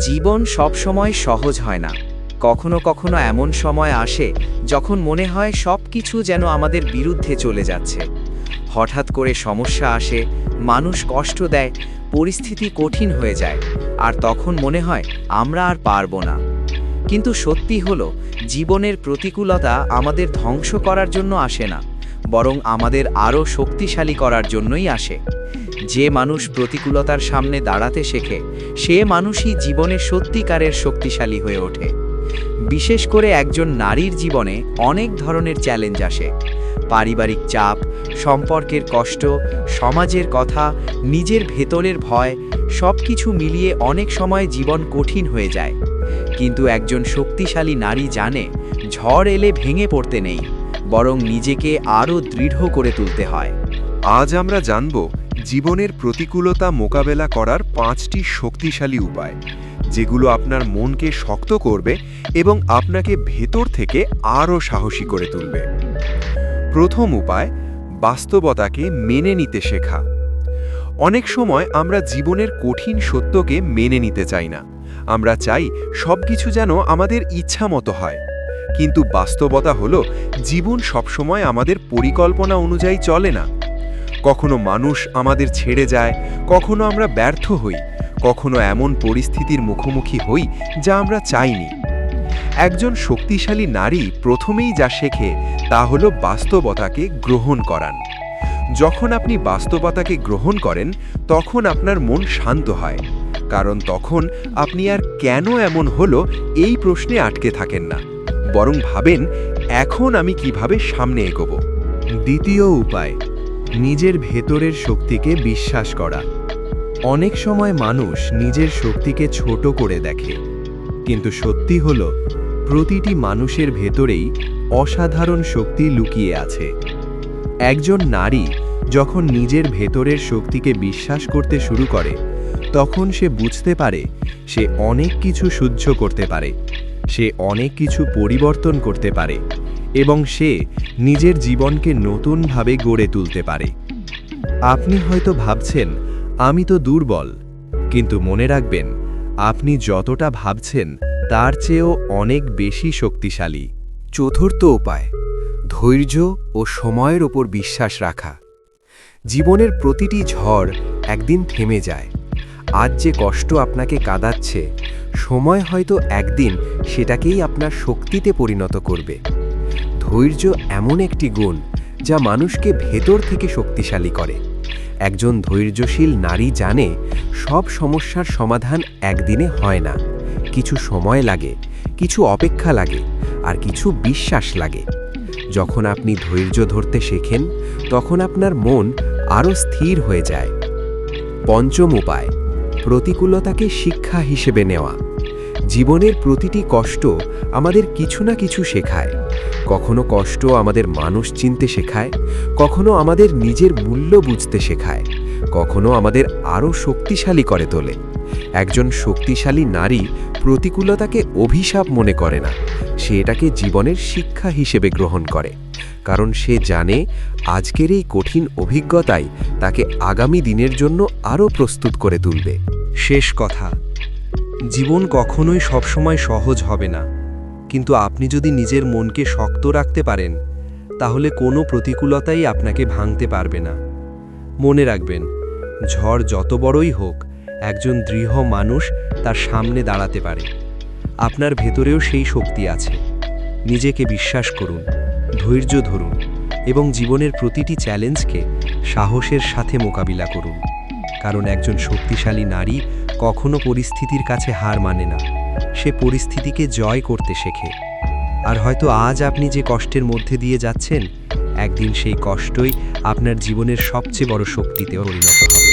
জীবন সবসময় সহজ হয় না। কখনো কখনো এমন সময় আসে যখন মনে হয় সব কিছু যেন আমাদের বিরুদ্ধে চলে যাচ্ছে। হঠাৎ করে সমস্যা আসে, মানুষ কষ্ট দেয়, পরিস্থিতি কঠিন হয়ে যায়, আর তখন মনে হয় আমরা আর পারবো না। কিন্তু সত্যি হলো, জীবনের প্রতিকূলতা আমাদের ধ্বংস করার জন্য আসে না, বরং আমাদের আরও শক্তিশালী করার জন্যই আসে। যে মানুষ প্রতিকূলতার সামনে দাঁড়াতে শেখে, সে মানুষই জীবনে সত্যিকারের শক্তিশালী হয়ে ওঠে। বিশেষ করে একজন নারীর জীবনে অনেক ধরনের চ্যালেঞ্জ আসে। পারিবারিক চাপ, সম্পর্কের কষ্ট, সমাজের কথা, নিজের ভেতরের ভয়, সব কিছু মিলিয়ে অনেক সময় জীবন কঠিন হয়ে যায়। কিন্তু একজন শক্তিশালী নারী জানে, ঝড় এলে ভেঙে পড়তে নেই, বরং নিজেকে আরও দৃঢ় করে তুলতে হয়। আজ আমরা জানব জীবনের প্রতিকূলতা মোকাবেলা করার 5টি শক্তিশালী উপায়, যেগুলো আপনার মনকে শক্ত করবে এবং আপনাকে ভেতর থেকে আরও সাহসী করে তুলবে। প্রথম উপায়, বাস্তবতাকে মেনে নিতে শেখা। অনেক সময় আমরা জীবনের কঠিন সত্যকে মেনে নিতে চাই না। আমরা চাই সবকিছু যেন আমাদের ইচ্ছা মতো হয়। কিন্তু বাস্তবতা হলো, জীবন সবসময় আমাদের পরিকল্পনা অনুযায়ী চলে না। কখনো মানুষ আমাদের ছেড়ে যায়, কখনো আমরা ব্যর্থ হই, কখনো এমন পরিস্থিতির মুখোমুখি হই যা আমরা চাইনি। একজন শক্তিশালী নারী প্রথমেই যা শেখে তা হলো বাস্তবতাকে গ্রহণ করান। যখন আপনি বাস্তবতাকে গ্রহণ করেন, তখন আপনার মন শান্ত হয়, কারণ তখন আপনি আর কেন এমন হলো এই প্রশ্নে আটকে থাকেন না, বরং ভাবেন এখন আমি কিভাবে সামনে এগোব। দ্বিতীয় উপায়, নিজের ভেতরের শক্তিকে বিশ্বাস করা। অনেক সময় মানুষ নিজের শক্তিকে ছোট করে দেখে, কিন্তু সত্যি হলো, প্রতিটি মানুষের ভেতরেই অসাধারণ শক্তি লুকিয়ে আছে। একজন নারী যখন নিজের ভেতরের শক্তিকে বিশ্বাস করতে শুরু করে, তখন সে বুঝতে পারে সে অনেক কিছু সহ্য করতে পারে, সে অনেক কিছু পরিবর্তন করতে পারে, এবং সে নিজের জীবনকে নতুনভাবে গড়ে তুলতে পারে। আপনি হয়তো ভাবছেন, আমি তো দুর্বল, কিন্তু মনে রাখবেন, আপনি যতটা ভাবছেন তার চেয়েও অনেক বেশি শক্তিশালী। চতুর্থ উপায়, ধৈর্য ও সময়ের ওপর বিশ্বাস রাখা। জীবনের প্রতিটি ঝড় একদিন থেমে যায়। আজ যে কষ্ট আপনাকে কাঁদাচ্ছে, সময় হয়তো একদিন সেটাকেই আপনার শক্তিতে পরিণত করবে। ধৈর্য এমন একটি গুণ যা মানুষকে ভেতর থেকে শক্তিশালী করে। একজন ধৈর্যশীল নারী জানে, সব সমস্যার সমাধান একদিনে হয় না। কিছু সময় লাগে, কিছু অপেক্ষা লাগে, আর কিছু বিশ্বাস লাগে। যখন আপনি ধৈর্য ধরতে শেখেন, তখন আপনার মন আরও স্থির হয়ে যায়। পঞ্চম উপায়, প্রতিকূলতাকে শিক্ষা হিসেবে নেওয়া। জীবনের প্রতিটি কষ্ট আমাদের কিছু না কিছু শেখায়। কখনো কষ্ট আমাদের মানুষ চিনতে শেখায়, কখনো আমাদের নিজের মূল্য বুঝতে শেখায়, কখনো আমাদের আরও শক্তিশালী করে তোলে। একজন শক্তিশালী নারী প্রতিকূলতাকে অভিশাপ মনে করে না, সে এটাকে জীবনের শিক্ষা হিসেবে গ্রহণ করে, কারণ সে জানে আজকের এই কঠিন অভিজ্ঞতাই তাকে আগামী দিনের জন্য আরও প্রস্তুত করে তুলবে। শেষ কথা, জীবন কখনোই সবসময় সহজ হবে না, কিন্তু আপনি যদি নিজের মনকে শক্ত রাখতে পারেন, তাহলে কোনো প্রতিকূলতাই আপনাকে ভাঙতে পারবে না। মনে রাখবেন, ঝড় যত বড়ই হোক, একজন দৃঢ় মানুষ তার সামনে দাঁড়াতে পারে। আপনার ভেতরেও সেই শক্তি আছে। নিজেকে বিশ্বাস করুন, ধৈর্য ধরুন, এবং জীবনের প্রতিটি চ্যালেঞ্জকে সাহসের সাথে মোকাবিলা করুন। কারণ একজন শক্তিশালী নারী কখনো পরিস্থিতির কাছে হার মানে না, সে পরিস্থিতিকে জয় করতে শেখে। আর হয়তো আজ আপনি যে কষ্টের মধ্যে দিয়ে যাচ্ছেন, একদিন সেই কষ্টই আপনার জীবনের সবচেয়ে বড় শক্তিতে পরিণত হবে।